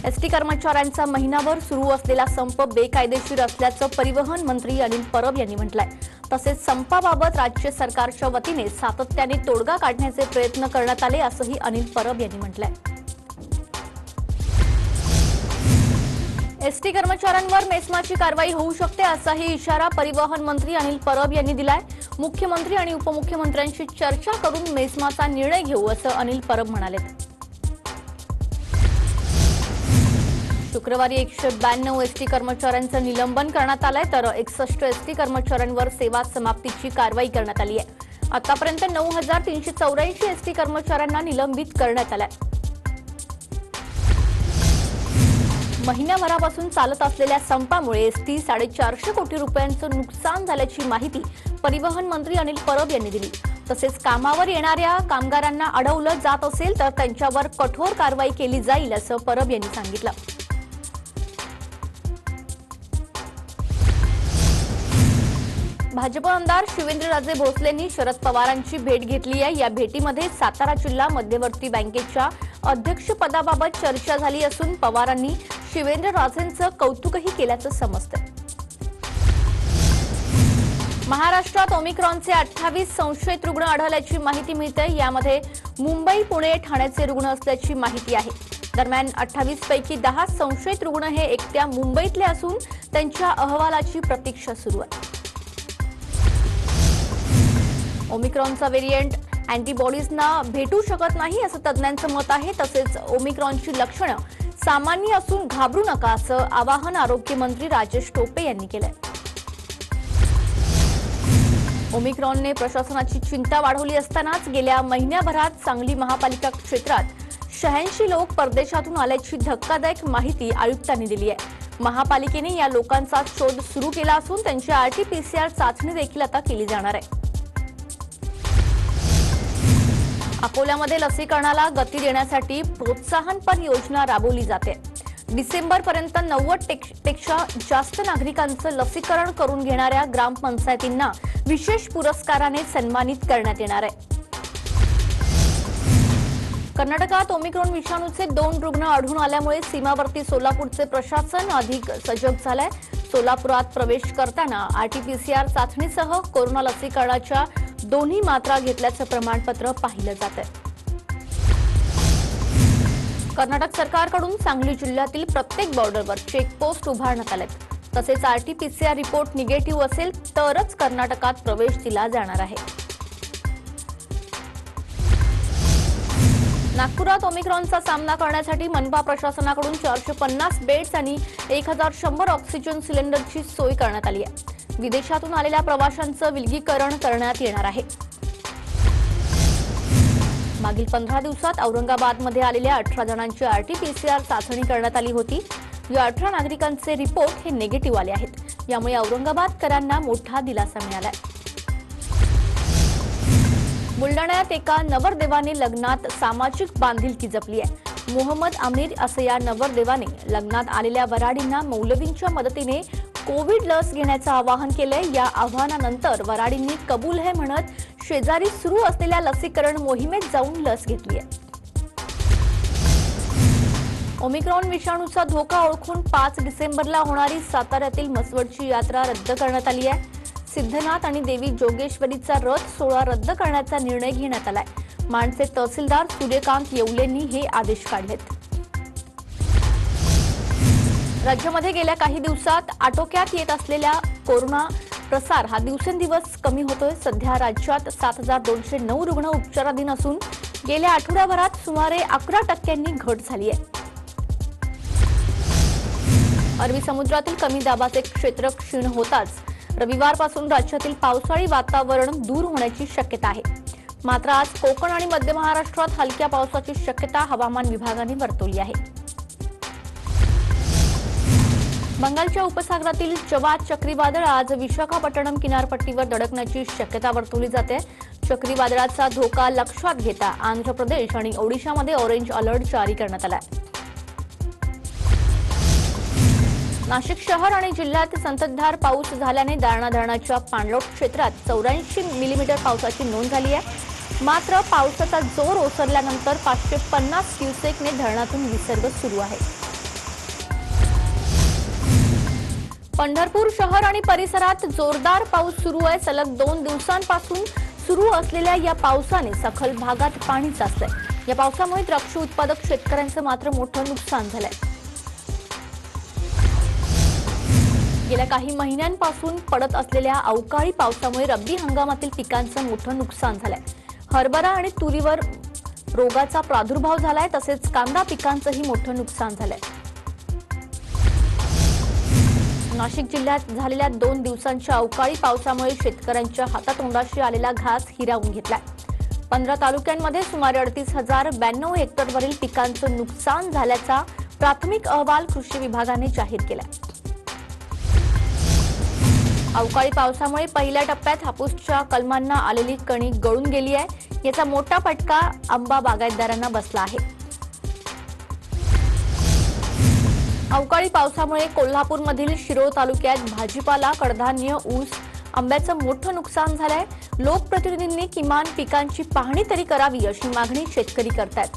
ST कर्मचाऱ्यांचा महिनाभर सुरू असलेला संप बेकायदेशीर असल्याचं परिवहन मंत्री अनिल परब यांनी म्हटलंय। तसेच संपाबाबत राज्य सरकारच्या वतीने सातत्याने तोडगा काढण्याचे प्रयत्न करण्यात आले असंही अनिल परब यांनी म्हटलंय। एसटी कर्मचाऱ्यांवर मेस्माची कारवाई होऊ शकते असाही इशारा परिवहन मंत्री अनिल परब यांनी दिलाय। मुख्यमंत्री आणि उपमुख्यमंत्र्यांशी चर्चा करून मेस्माचा निर्णय घेऊ असं अनिल परब म्हणाले। शुक्रवारी 192 एसटी कर्मचाऱ्यांचं निलंबन करण्यात आलंय तर 61 एसटी कर्मचाऱ्यांवर सेवा समाप्तीची कारवाई करण्यात आली आहे। आतापर्यंत 9384 एसटी कर्मचाऱ्यांना निलंबित करण्यात आलंय। महिन्याभरापासून चालत असलेल्या संपामुळे एसटी 450 कोटी रुपयांचं नुकसान झाल्याची माहिती परिवहन मंत्री अनिल परब यांनी दिली। तसेच कामावर येणाऱ्या कामगारांना अडवलं जात असेल तर त्यांच्यावर कठोर कारवाई केली जाईल असं परब यांनी सांगितलं। भाजप आमदार शिवेंद्रराजे भोसलेंनी शरद पवारांची भेट घेतली आहे। या भेटीमध्ये सातारा जिल्हा मध्यवर्ती बँकेच्या अध्यक्षपदाबाबत चर्चा झाली असून पवारांनी शिवेंद्रराजेंचं कौतुकही केल्याचं समजतंय। महाराष्ट्रात ओमिक्रॉनचे 28 संशयित रुग्ण आढळल्याची माहिती मिळते। यामध्ये मुंबई, पुणे, ठाण्याचे रुग्ण असल्याची माहिती आहे। दरम्यान 28 पैकी 10 संशयित रुग्ण हे एकट्या मुंबईतले असून त्यांच्या अहवालाची प्रतीक्षा सुरू आहे। ओमिक्रॉनचा व्हेरियंट अँटीबॉडीजना भेटू शकत नाही असं तज्ज्ञांचं मत आहे। तसेच ओमिक्रॉनची लक्षणं सामान्य असून घाबरू नका असं आवाहन आरोग्य मंत्री राजेश टोपे यांनी केलंय। ओमिक्रॉनने प्रशासनाची चिंता वाढवली असतानाच गेल्या महिन्याभरात सांगली महापालिका क्षेत्रात 86 लोक परदेशातून आल्याची धक्कादायक माहिती आयुक्तांनी दिली आहे। महापालिकेने या लोकांचा शोध सुरू केला असून त्यांची आरटीपीसीआर चाचणी देखील आता केली जाणार आहे। अकोल्यामध्ये लसीकरणाला गती देण्यासाठी प्रोत्साहनपर योजना राबवली जाते। डिसेंबरपर्यंत 90% पेक्षा जास्त नागरिकांचं लसीकरण करून घेणाऱ्या ग्रामपंचायतींना विशेष पुरस्काराने सन्मानित करण्यात येणार आहे। कर्नाटकात ओमिक्रॉन विषाणूचे 2 रुग्ण आढळून आल्यामुळे सीमावर्ती सोलापूरचे प्रशासन अधिक सजग झालंय। सोलापुरात प्रवेश करताना आरटीपीसीआर चाचणीसह कोरोना लसीकरणाच्या दोन्ही मात्रा घेतल्याचं प्रमाणपत्र पाहिलं जातंय। कर्नाटक सरकारकडून सांगली जिल्ह्यातील प्रत्येक बॉर्डरवर चेकपोस्ट उभारण्यात आलेत। तसेच आरटीपीसीआर रिपोर्ट निगेटिव्ह असेल तरच कर्नाटकात प्रवेश दिला जाणार आहे। नागपुरात ओमिक्रॉनचा सामना करण्यासाठी मनपा प्रशासनाकडून 450 बेड्स आणि 1100 ऑक्सिजन सिलेंडरची सोय करण्यात आली आहे। विदेशातून आलेल्या प्रवाशांचं विलगीकरण करण्यात येणार आहे। मागील 15 दिवसात औरंगाबादमध्ये आलेल्या 18 जणांची आरटीपीसीआर चाचणी करण्यात आली होती। या 18 नागरिकांचे रिपोर्ट हे निगेटिव्ह आले आहेत। यामुळे औरंगाबादकरांना मोठा दिलासा मिळालाय। बुलडाण्यात एका नवरदेवाने लग्नात सामाजिक बांधिलकी जपली आहे। मोहम्मद आमिर असं या नवरदेवाने लग्नात आलेल्या वराडींना मौलवींच्या मदतीने कोविड लस घेण्याचं आवाहन केलंय। या आवाहनानंतर वराडींनी कबूल है म्हणत शेजारी सुरू असलेल्या लसीकरण मोहिमेत जाऊन लस घेतली आहे। ओमिक्रॉन विषाणूचा धोका ओळखून 5 डिसेंबरला होणारी साताऱ्यातील मसवडची यात्रा रद्द करण्यात आली आहे। सिद्धनाथ आणि देवी जोगेश्वरीचा रथ सोहळा रद्द करण्याचा निर्णय घेण्यात आलाय। माणचे तहसीलदार सूर्यकांत येवलेंनी हे आदेश काढलेत। राज्यामध्ये गेल्या काही दिवसात आटोक्यात येत असलेला कोरोना प्रसार हा दिवसेंदिवस कमी होतोय। सध्या राज्यात 7209 रुग्ण उपचाराधीन असून गेल्या आठवड्याभरात सुमारे 11% घट झाली आहे। अरबी समुद्रातील कमी दाबाचे क्षेत्र क्षीण होताच रविवारपासून राज्यातील पावसाळी वातावरण दूर होण्याची शक्यता आहे। मात्र आज कोकण आणि मध्य महाराष्ट्रात हलक्या पावसाची शक्यता हवामान विभागाने वर्तवली आहे। बंगालच्या उपसागरातील जवाद चक्रीवादळ आज विशाखापट्टणम किनारपट्टीवर धडकण्याची शक्यता वर्तवली जाते। चक्रीवादळाचा धोका लक्षात घेता आंध्र प्रदेश आणि ओडिशामध्ये ऑरेंज अलर्ट जारी करण्यात आला आहे। नाशिक शहर आणि जिल्ह्यात संततधार पाऊस झाल्याने दारणा धरणाच्या पाणलोट क्षेत्रात 84 मिलीमीटर पावसाची नोंद झाली आहे। मात्र पावसाचा जोर ओसरल्यानंतर 550 क्युसेकने धरणातून विसर्ग सुरू आहे। पंढरपूर शहर आणि परिसरात जोरदार पाऊस सुरू आहे। सलग 2 दिवसांपासून सुरू असलेल्या या पावसाने सखल भागात पाणी साचलंय। या पावसामुळे द्राक्ष उत्पादक शेतकऱ्यांचं मात्र मोठं नुकसान झालंय। गेल्या काही महिन्यांपासून पडत असलेल्या अवकाळी पावसामुळे रब्बी हंगामातील पिकांचं मोठं नुकसान झालंय। हरभरा आणि तुरीवर रोगाचा प्रादुर्भाव झालाय, तसेच कांदा पिकांचंही मोठं नुकसान झालंय। नाशिक जिल्ह्यात झालेल्या 2 दिवसांच्या अवकाळी पावसामुळे शेतकऱ्यांच्या हातातोंडाशी आलेला घास हिरावून घेतलाय। 15 तालुक्यांमध्ये सुमारे 38,092 हेक्टरवरील पिकांचं नुकसान झाल्याचा प्राथमिक अहवाल कृषी विभागाने जाहीर केलाय। अवकाळी पावसामुळे पहिल्या टप्प्यात हापूसच्या कलमांना आलेली कणी गळून गेली आहे। याचा मोठा फटका आंबा बागायतदारांना बसला आहे। अवकाळी पावसामुळे कोल्हापूरमधील शिरोळ तालुक्यात भाजीपाला, कडधान्य, ऊस, आंब्याचं मोठं नुकसान झालंय। लोकप्रतिनिधींनी किमान पिकांची पाहणी तरी करावी अशी मागणी शेतकरी करतायत।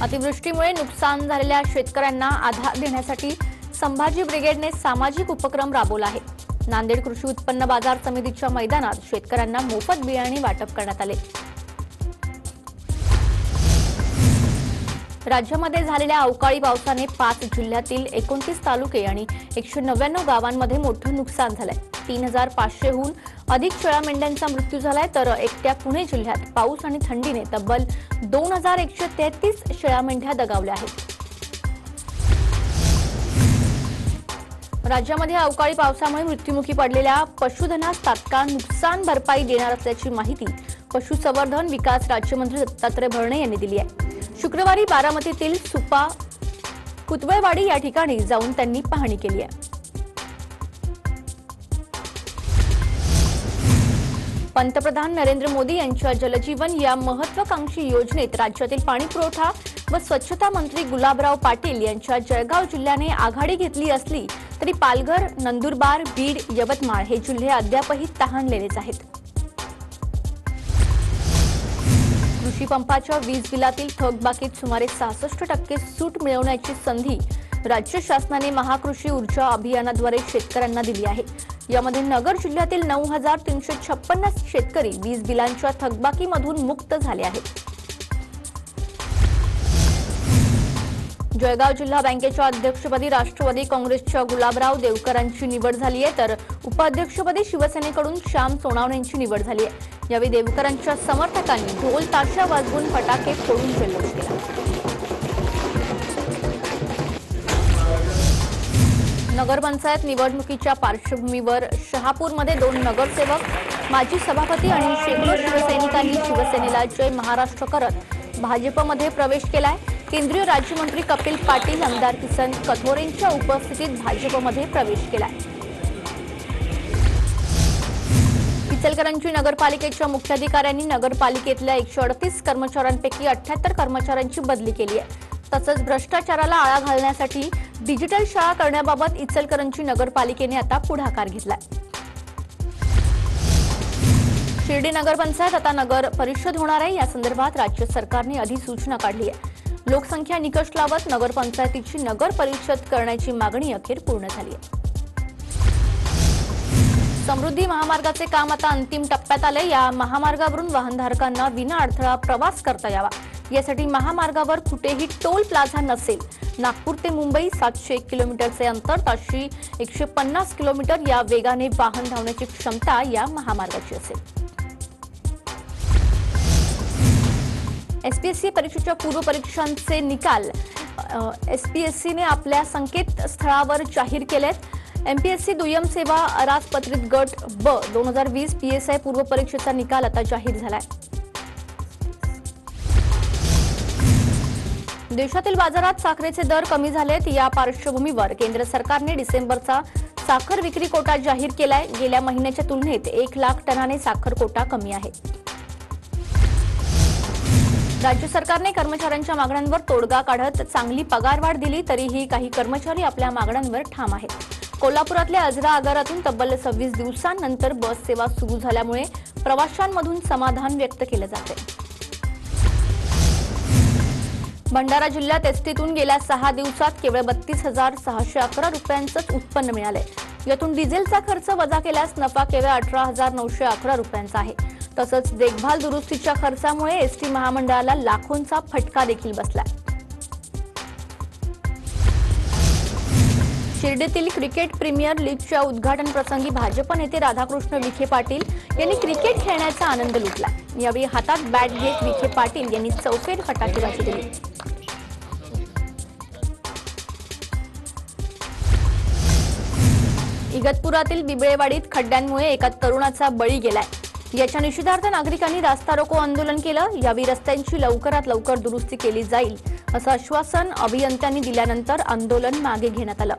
अतिवृष्टीमुळे नुकसान झालेल्या शेतकऱ्यांना आधार देण्यासाठी संभाजी ब्रिगेडने सामाजिक उपक्रम राबवला आहे। नांदेड कृषी उत्पन्न बाजार समितीच्या मैदानात शेतकऱ्यांना मोफत बियाणे वाटप करण्यात आले। राज्यामध्ये झालेल्या अवकाळी पावसाने 5 जिल्ह्यातील 29 तालुके आणि 199 गावांमध्ये मोठं नुकसान झालंय। 3,500हून अधिक शेळ्या मेंढ्यांचा मृत्यू झालाय, तर एकट्या पुणे जिल्ह्यात पाऊस आणि थंडीने तब्बल 2,133 शेळ्या मेंढ्या दगावल्या आहेत। राज्यामध्ये अवकाळी पावसामुळे मृत्युमुखी पडलेल्या पशुधनास तात्काळ नुकसान भरपाई देणार असल्याची माहिती पशुसंवर्धन विकास राज्यमंत्री दत्तात्रय भरणे यांनी दिली आहे। शुक्रवारी बारामतीतील सुपा कुतवळवाडी या ठिकाणी जाऊन त्यांनी पाहणी केली आहे। पंतप्रधान नरेंद्र मोदी यांच्या जलजीवन या महत्वाकांक्षी योजनेत राज्यातील पाणीपुरवठा व स्वच्छता मंत्री गुलाबराव पाटील यांच्या जळगाव जिल्ह्याने आघाडी घेतली असली तरी पालघर, नंदुरबार, बीड, यवतमाळ हे जिल्हे अद्यापही तहानलेलेच आहेत। कृषी पंपाच्या वीज बिलातील थकबाकीत सुमारे 66% सूट मिळवण्याची संधी राज्य शासनाने महाकृषी ऊर्जा अभियानाद्वारे शेतकऱ्यांना दिली आहे। यामध्ये नगर जिल्ह्यातील 9,356 शेतकरी वीज बिलांच्या थकबाकीमधून मुक्त झाले आहेत। जळगाव जिल्हा बँकेच्या अध्यक्षपदी राष्ट्रवादी काँग्रेसच्या गुलाबराव देवकरांची निवड झाली आहे, तर उपाध्यक्षपदी शिवसेनेकडून श्याम सोनावणेंची निवड झाली आहे। यावेळी देवकरांच्या समर्थकांनी ढोल ताशा वाजवून फटाके फोडून जल्लोष केला। नगरपंचायत निवडणुकीच्या पार्श्वभूमीवर शहापूरमध्ये 2 नगरसेवक, माजी सभापती आणि शेकडो शिवसैनिकांनी शिवसेनेला जय महाराष्ट्र करत भाजपमध्ये प्रवेश केलाय। केंद्रीय राज्यमंत्री कपिल पाटील, आमदार किसन कथोरेंच्या उपस्थितीत भाजपमध्ये प्रवेश केलाय। इचलकरंजी नगरपालिकेच्या मुख्याधिकाऱ्यांनी नगरपालिकेतल्या 138 कर्मचाऱ्यांपैकी 78 कर्मचाऱ्यांची बदली केली आहे। तसंच भ्रष्टाचाराला आळा घालण्यासाठी डिजिटल शाळा करण्याबाबत इचलकरंजी नगरपालिकेने आता पुढाकार घेतलाय। शिर्डी नगरपंचायत आता नगर परिषद होणार आहे। या संदर्भात राज्य सरकारने अधिसूचना काढली आहे। लोकसंख्या निकष लावत नगरपंचायतीची नगर परिषद करण्याची मागणी अखेर पूर्ण झाली आहे। समृद्धी महामार्गाचे काम आता अंतिम टप्प्यात आले। या महामार्गावरून वाहनधारकांना विना अडथळा प्रवास करता यावा यासाठी महामार्गावर कुठेही टोल प्लाझा नसेल। नागपूर ते मुंबई 701 किलोमीटरचे अंतर, ताशी 150 किलोमीटर या वेगाने वाहन धावण्याची क्षमता या महामार्गाची असेल। एसपीएससी परीक्षेच्या पूर्व परीक्षांचे निकाल एसपीएससीने आपल्या संकेतस्थळावर जाहीर केलेत। एमपीएससी दुय्यम सेवा अराजपत्रित गट ब 2020 पीएसआय पूर्व परीक्षेचा निकाल आता जाहीर झालाय। देशातील बाजारात साखरेचे दर कमी झालेत। या पार्श्वभूमीवर केंद्र सरकारने डिसेंबरचा साखर विक्री कोटा जाहीर केलाय। गेल्या महिन्याच्या तुलनेत 1 लाख टनाने साखर कोटा कमी आहे। राज्य सरकारने कर्मचाऱ्यांच्या मागण्यांवर तोडगा काढत चांगली पगारवाढ दिली, तरीही काही कर्मचारी आपल्या मागण्यांवर ठाम आहेत। कोल्हापुरातल्या अजरा आगारातून तब्बल 26 दिवसांनंतर बस सेवा सुरू झाल्यामुळे प्रवाशांमधून समाधान व्यक्त केलं जाते। भंडारा जिल्ह्यात एसटीतून गेल्या 6 दिवसात केवळ 32,611 रुपयांचंच उत्पन्न मिळालंय. यातून डिझेलचा खर्च वजा केल्यास नफा केवळ 18,911 रुपयांचा आहे. तसंच देखभाल दुरुस्तीच्या खर्चामुळे एसटी महामंडळाला लाखोंचा फटका देखील बसलाय. शिर्डीतील क्रिकेट प्रीमियर लीगच्या उद्घाटन प्रसंगी भाजप नेते राधाकृष्ण विखे पाटील यांनी क्रिकेट खेळण्याचा आनंद लुटला. यावेळी हातात बॅट घेत विखे पाटील यांनी चौफेर फटाकेबाजी दिली. इगतपुरातील बिबळेवाडीत खड्ड्यांमुळे एका तरुणाचा बळी गेलाय. याच्या निषेधार्थ नागरिकांनी रास्ता रोको आंदोलन केलं. यावेळी रस्त्यांची लवकरात लवकर दुरुस्ती केली जाईल असं आश्वासन अभियंत्यांनी दिल्यानंतर आंदोलन मागे घेण्यात आलं.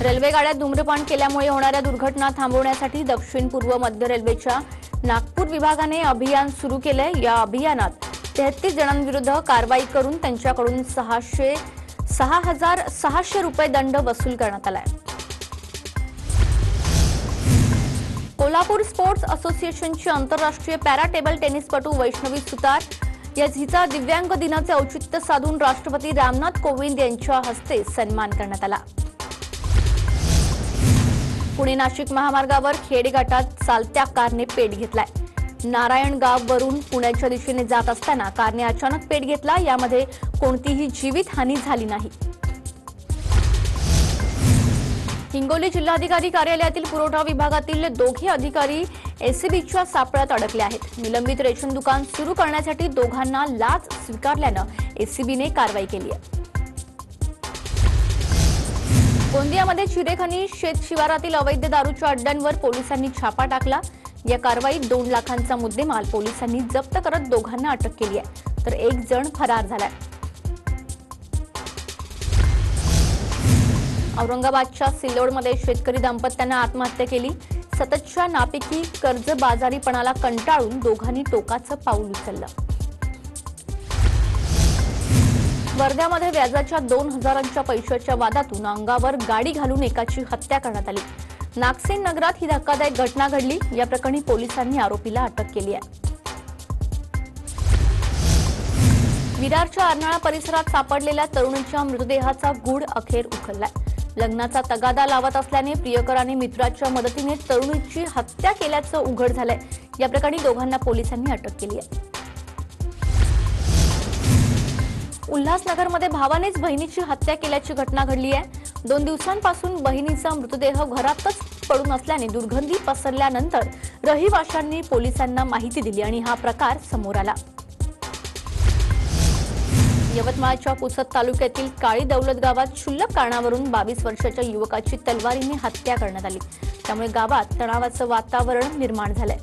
रेल्वे गाड्यात धूम्रपान केल्यामुळे होणाऱ्या दुर्घटना थांबवण्यासाठी दक्षिण पूर्व मध्य रेल्वेच्या नागपूर विभागाने अभियान सुरू केलंय. या अभियानात 33 जणांविरुद्ध कारवाई करून त्यांच्याकडून 6,600 रुपये दंड वसूल करण्यात आलाय. कोल्हापूर स्पोर्ट्स असोसिएशनची आंतरराष्ट्रीय पॅरा टेबल टेनिसपटू वैष्णवी सुतार हिचा दिव्यांग दिनाचे औचित्य साधून राष्ट्रपती रामनाथ कोविंद यांच्या हस्ते सन्मान करण्यात आला. पुणे नाशिक महामार्गावर खेड घाटात चालत्या कारने पेट घेतलाय. नारायणगाववरून पुण्याच्या दिशेने जात असताना कारने अचानक पेट घेतला. यामध्ये कोणतीही जीवितहानी झाली नाही. हिंगोली जिल्हाधिकारी कार्यालयातील पुरवठा विभागातील दोघे अधिकारी एसीबीच्या सापळ्यात अडकले आहेत. निलंबित रेशन दुकान सुरू करण्यासाठी दोघांना लाच स्वीकारल्यानं एसीबीने कारवाई केली आहे. गोंदियामध्ये चिरेखनी शेत शिवारातील अवैध दारूच्या अड्ड्यांवर पोलिसांनी छापा टाकला. या कारवाईत 2 लाखांचा मुद्देमाल पोलिसांनी जप्त करत दोघांना अटक केली आहे, तर एक जण फरार झालाय. औरंगाबादच्या सिल्लोडमध्ये शेतकरी दाम्पत्यानं आत्महत्या केली. सततच्या नापिकी कर्जबाजारीपणाला कंटाळून दोघांनी टोकाचं पाऊल उचललं. वर्ध्यामध्ये व्याजाच्या 2,000च्या पैशाच्या वादातून अंगावर गाडी घालून एकाची हत्या करण्यात आली. नागसेन नगरात ही धक्कादायक घटना घडली. या प्रकरणी पोलिसांनी आरोपीला अटक केली आहे. विरारच्या अर्नाळा परिसरात सापडलेल्या तरुणीच्या मृतदेहाचा गूढ अखेर उकललाय. लग्नाचा तगादा लावत असल्याने प्रियकराने मित्राच्या मदतीने तरुणीची हत्या केल्याचं उघड झालंय. या प्रकरणी दोघांना पोलिसांनी अटक केली आहे. उल्हासनगरमध्ये भावानेच बहिणीची हत्या केल्याची घटना घडली आहे. 2 दिवसांपासून बहिणीचा मृतदेह घरातच पडून असल्याने दुर्गंधी पसरल्यानंतर रहिवाशांनी पोलिसांना माहिती दिली आणि हा प्रकार समोर आला. यवतमाळच्या पुसद तालुक्यातील काळी दौलत गावात क्षुल्लक कारणावरून 22 वर्षाच्या युवकाची तलवारीने हत्या करण्यात आली. त्यामुळे गावात तणावाचं वातावरण निर्माण झालंय.